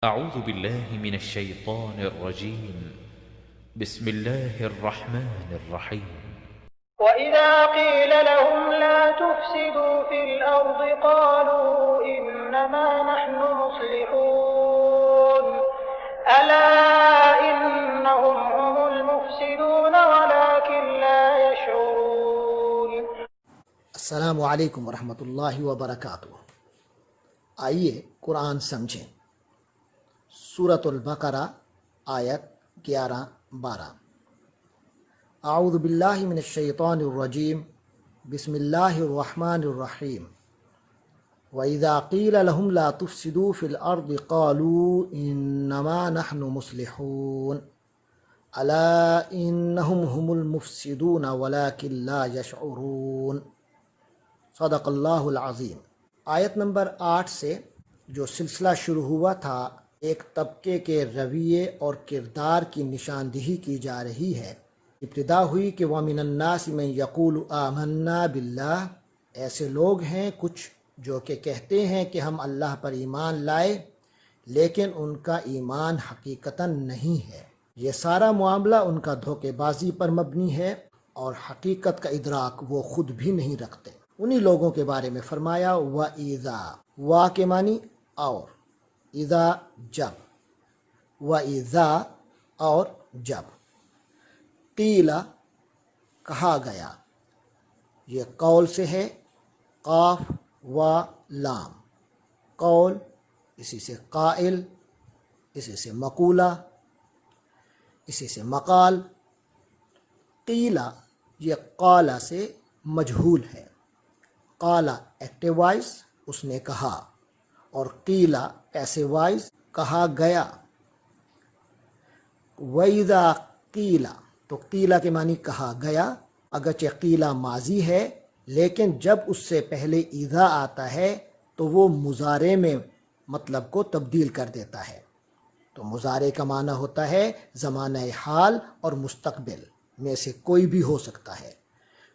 أعوذ بالله من الشيطان الرجيم. بسم الله الرحمن الرحيم. وإذا قيل لهم لا تفسدوا في الأرض قالوا إنما نحن مصلحون ألا إنهم هم المفسدون ولكن لا يشعرون۔ السلام علیکم ورحمۃ اللہ وبرکاتہ۔ آئیے قرآن سمجھیں۔ سورۃ البقرہ آیت 11-12۔ اعوذ باللہ من الشیطان الرجیم، بسم اللہ الرحمن الرحیم۔ وَإِذَا قِيلَ لَهُمْ لَا تُفْسِدُوا فِي الْأَرْضِ قَالُوا إِنَّمَا نَحْنُ مُصْلِحُونَ أَلَا إِنَّهُمْ هُمُ الْمُفْسِدُونَ وَلَكِنْ لَا يَشْعُرُونَ۔ صدق اللہ العظیم۔ آیت نمبر 8 سے جو سلسلہ شروع ہوا تھا، ایک طبقے کے رویے اور کردار کی نشاندہی کی جا رہی ہے۔ ابتدا ہوئی کہ وَمِنَ النَّاسِ مَن يَقُولُ آمَنَّا بِاللَّهِ، ایسے لوگ ہیں کچھ جو کہ کہتے ہیں کہ ہم اللہ پر ایمان لائے، لیکن ان کا ایمان حقیقتاً نہیں ہے۔ یہ سارا معاملہ ان کا دھوکے بازی پر مبنی ہے اور حقیقت کا ادراک وہ خود بھی نہیں رکھتے۔ انہی لوگوں کے بارے میں فرمایا وَإِذَا، وا کے معنی اور، اذا جب، وَإِذَا اور جب، قیل کہا گیا، یہ قول سے ہے، قاف و لام، قول اسی سے قائل، اسی سے مقولہ، اسی سے مقال۔ قیل یہ قال سے مجہول ہے۔ قال ایکٹیو وائس، اس نے کہا، اور قیلا پیسیو وائس کہا گیا۔ وَإِذَا قیلا، تو قیلا کے معنی کہا گیا، اگرچہ قیلا ماضی ہے لیکن جب اس سے پہلے اذا آتا ہے تو وہ مضارع میں مطلب کو تبدیل کر دیتا ہے۔ تو مضارع کا معنی ہوتا ہے زمانہ حال اور مستقبل میں سے کوئی بھی ہو سکتا ہے۔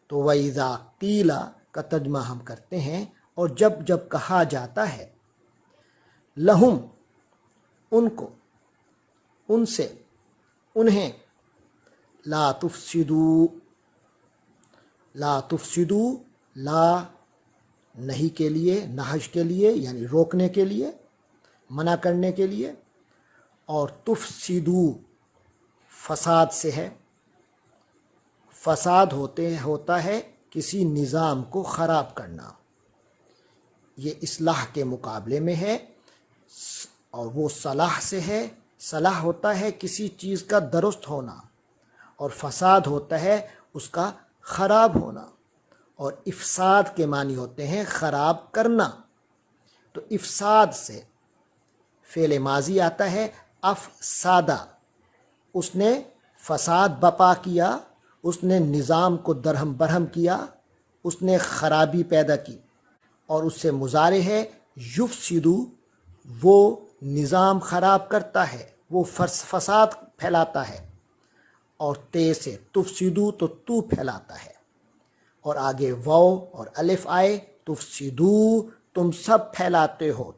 تو وَإِذَا قیلا کا ترجمہ ہم کرتے ہیں، اور جب جب کہا جاتا ہے، لہم ان کو، ان سے، انہیں، لا تفسدو، لا تفسدو، لا نہیں کے لیے، نہج کے لیے یعنی روکنے کے لیے، منع کرنے کے لیے، اور تفسدو فساد سے ہے۔ فساد ہوتا ہے کسی نظام کو خراب کرنا، یہ اصلاح کے مقابلے میں ہے، اور وہ صلاح سے ہے۔ صلاح ہوتا ہے کسی چیز کا درست ہونا، اور فساد ہوتا ہے اس کا خراب ہونا، اور افساد کے معنی ہوتے ہیں خراب کرنا۔ تو افساد سے فعل ماضی آتا ہے افسادہ، اس نے فساد بپا کیا، اس نے نظام کو درہم برہم کیا، اس نے خرابی پیدا کی۔ اور اس سے مضارع ہے یفسدو، وہ نظام خراب کرتا ہے، وہ فساد پھیلاتا ہے۔ اور تے سے تفسدو تو تو پھیلاتا ہے، اور آگے واو اور الف آئے، تفسدو تم سب پھیلاتے ہو،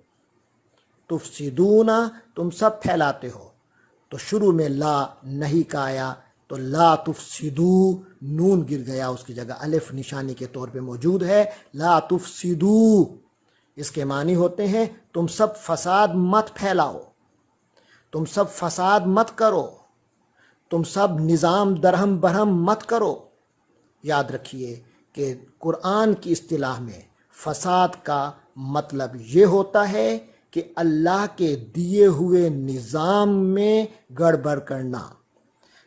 تفسدونا تم سب پھیلاتے ہو۔ تو شروع میں لا نہیں کا آیا تو لا تفسدو، نون گر گیا، اس کی جگہ الف نشانی کے طور پہ موجود ہے۔ لا تفسدو اس کے معنی ہوتے ہیں تم سب فساد مت پھیلاؤ، تم سب فساد مت کرو، تم سب نظام درہم برہم مت کرو۔ یاد رکھیے کہ قرآن کی اصطلاح میں فساد کا مطلب یہ ہوتا ہے کہ اللہ کے دیے ہوئے نظام میں گڑبڑ کرنا۔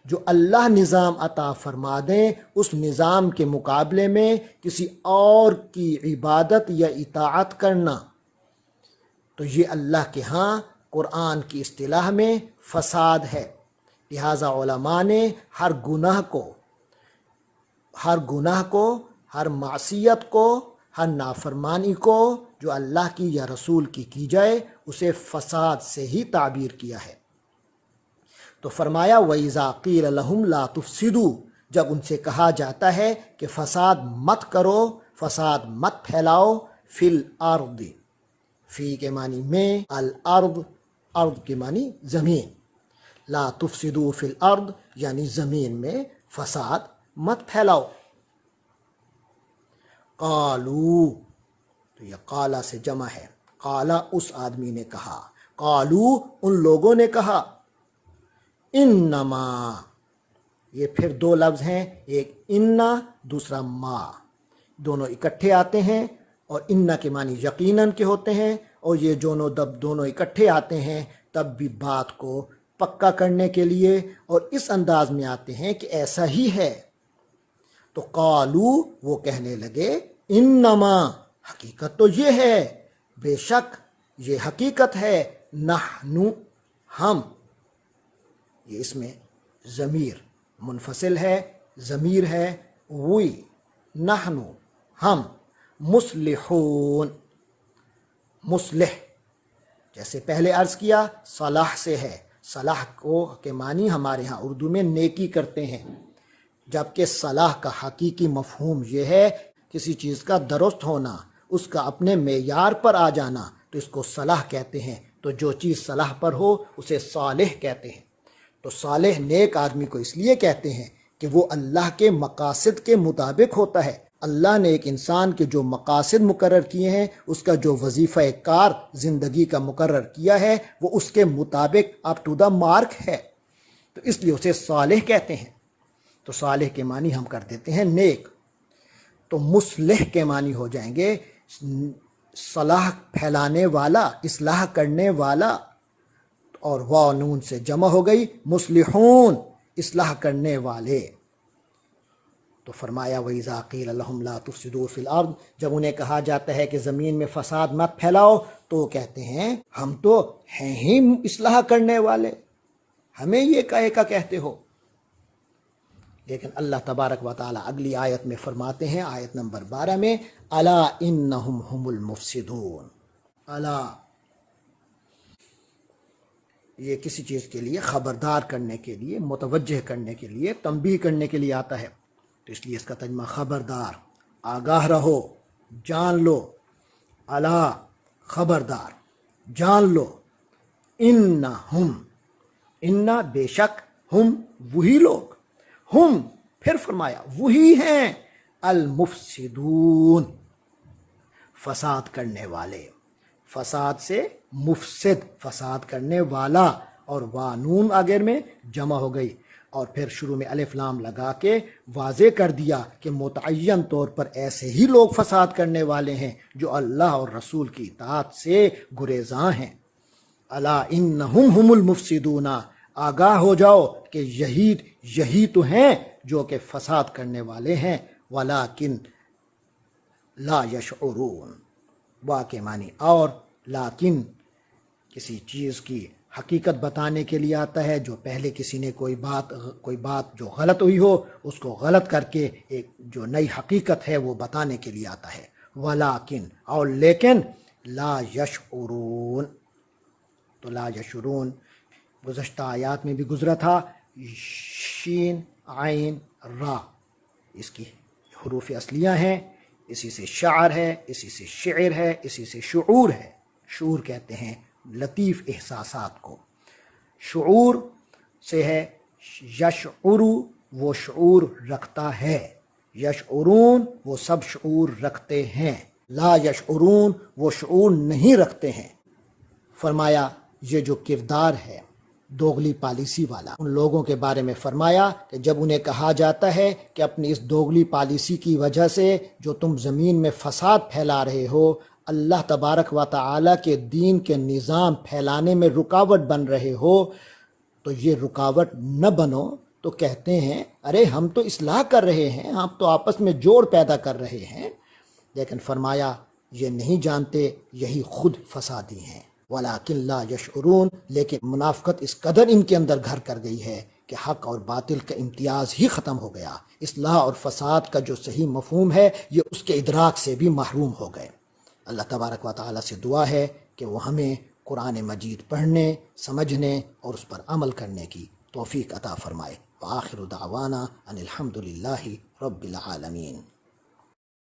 جو اللہ نظام عطا فرما دیں اس نظام کے مقابلے میں کسی اور کی عبادت یا اطاعت کرنا، تو یہ اللہ کے ہاں قرآن کی اصطلاح میں فساد ہے۔ لہٰذا علماء نے ہر گناہ کو، ہر معصیت کو، ہر نافرمانی کو جو اللہ کی یا رسول کی جائے اسے فساد سے ہی تعبیر کیا ہے۔ تو فرمایا وَإِذَا قِيلَ لَهُمْ لَا تُفْسِدُوا، جب ان سے کہا جاتا ہے کہ فساد مت کرو، فساد مت پھیلاؤ، فِي الْأَرْضِ، فی کے معنی میں، الارض ارض کے معنی زمین، لا تفسدوا فی الارض یعنی زمین میں فساد مت پھیلاؤ۔ قالو تو یہ قالا سے جمع ہے، قالا اس آدمی نے کہا، قالو ان لوگوں نے کہا، انما یہ پھر دو لفظ ہیں، ایک انا دوسرا ما، دونوں اکٹھے آتے ہیں اور انا کے معنی یقیناً کے ہوتے ہیں، اور یہ دونوں اکٹھے آتے ہیں تب بھی بات کو پکا کرنے کے لیے اور اس انداز میں آتے ہیں کہ ایسا ہی ہے۔ تو قالو وہ کہنے لگے، انما حقیقت تو یہ ہے، بے شک یہ حقیقت ہے، نحنو ہم، یہ اس میں ضمیر منفصل ہے، ضمیر ہے وہی، نحنو ہم، مصلحون، مصلح جیسے پہلے عرض کیا صلاح سے ہے، صلاح کو کے معنی ہمارے ہاں اردو میں نیکی کرتے ہیں، جبکہ صلاح کا حقیقی مفہوم یہ ہے کسی چیز کا درست ہونا، اس کا اپنے معیار پر آ جانا، تو اس کو صلاح کہتے ہیں۔ تو جو چیز صلاح پر ہو اسے صالح کہتے ہیں۔ تو صالح نیک آدمی کو اس لیے کہتے ہیں کہ وہ اللہ کے مقاصد کے مطابق ہوتا ہے۔ اللہ نے ایک انسان کے جو مقاصد مقرر کیے ہیں، اس کا جو وظیفہ کار زندگی کا مقرر کیا ہے، وہ اس کے مطابق اپ ٹو دا مارک ہے، تو اس لیے اسے صالح کہتے ہیں۔ تو صالح کے معنی ہم کر دیتے ہیں نیک، تو مصلح کے معنی ہو جائیں گے صلاح پھیلانے والا، اصلاح کرنے والا، اور واو نون سے جمع ہو گئی مصلحون، اصلاح کرنے والے۔ تو فرمایا وَإِذَا قِيلَ لَهُمْ لَا تُفْسِدُوا فِي الْأَرْضِ، جب انہیں کہا جاتا ہے کہ زمین میں فساد مت پھیلاؤ، تو وہ کہتے ہیں ہم تو ہیں ہی اصلاح کرنے والے، ہمیں یہ کہے کا کہتے ہو۔ لیکن اللہ تبارک و تعالیٰ اگلی آیت میں فرماتے ہیں، آیت نمبر 12 میں، الا انہم هم المفسدون، الا یہ کسی چیز کے لیے خبردار کرنے کے لیے، متوجہ کرنے کے لیے، تنبیہ کرنے کے لیے آتا ہے، تو اس لیے اس کا ترجمہ خبردار، آگاہ رہو، جان لو، الا خبردار، جان لو، انہم، انا بے شک، ہم وہی لوگ، ہم پھر فرمایا وہی ہیں، المفسدون فساد کرنے والے، فساد سے مفسد فساد کرنے والا، اور وانون آگے میں جمع ہو گئی، اور پھر شروع میں الف لام لگا کے واضح کر دیا کہ متعین طور پر ایسے ہی لوگ فساد کرنے والے ہیں جو اللہ اور رسول کی اطاعت سے گریزاں ہیں۔ الا انہم هم المفسدون، آگاہ ہو جاؤ کہ یہی تو ہیں جو کہ فساد کرنے والے ہیں، ولیکن لا یشعرون، وا کے معنی اور، لیکن کسی چیز کی حقیقت بتانے کے لیے آتا ہے، جو پہلے کسی نے کوئی بات جو غلط ہوئی ہو اس کو غلط کر کے ایک جو نئی حقیقت ہے وہ بتانے کے لیے آتا ہے، ولیکن اور لیکن، لا یشعرون، تو لا یشعرون گزشتہ آیات میں بھی گزرا تھا، شین عین را اس کی حروف اصلیہ ہیں، اسی سے شعر ہے، اسی سے شعر ہے، اسی سے شعور ہے، شعور کہتے ہیں لطیف احساسات کو، شعور سے ہے یشعرو وہ شعور رکھتا ہے، یشعرون وہ سب شعور رکھتے ہیں، لا یشعرون وہ شعور نہیں رکھتے ہیں۔ فرمایا یہ جو کردار ہے دوغلی پالیسی والا، ان لوگوں کے بارے میں فرمایا کہ جب انہیں کہا جاتا ہے کہ اپنی اس دوغلی پالیسی کی وجہ سے جو تم زمین میں فساد پھیلا رہے ہو، اللہ تبارک و تعالی کے دین کے نظام پھیلانے میں رکاوٹ بن رہے ہو، تو یہ رکاوٹ نہ بنو، تو کہتے ہیں ارے ہم تو اصلاح کر رہے ہیں، ہم تو آپس میں جوڑ پیدا کر رہے ہیں، لیکن فرمایا یہ نہیں جانتے یہی خود فسادی ہیں، ولیکن لا یشعرون، لیکن منافقت اس قدر ان کے اندر گھر کر گئی ہے کہ حق اور باطل کا امتیاز ہی ختم ہو گیا، اصلاح اور فساد کا جو صحیح مفہوم ہے یہ اس کے ادراک سے بھی محروم ہو گئے۔ اللہ تبارک و تعالیٰ سے دعا ہے کہ وہ ہمیں قرآن مجید پڑھنے، سمجھنے اور اس پر عمل کرنے کی توفیق عطا فرمائے۔ وآخر دعوانا ان الحمد للہ رب العالمین۔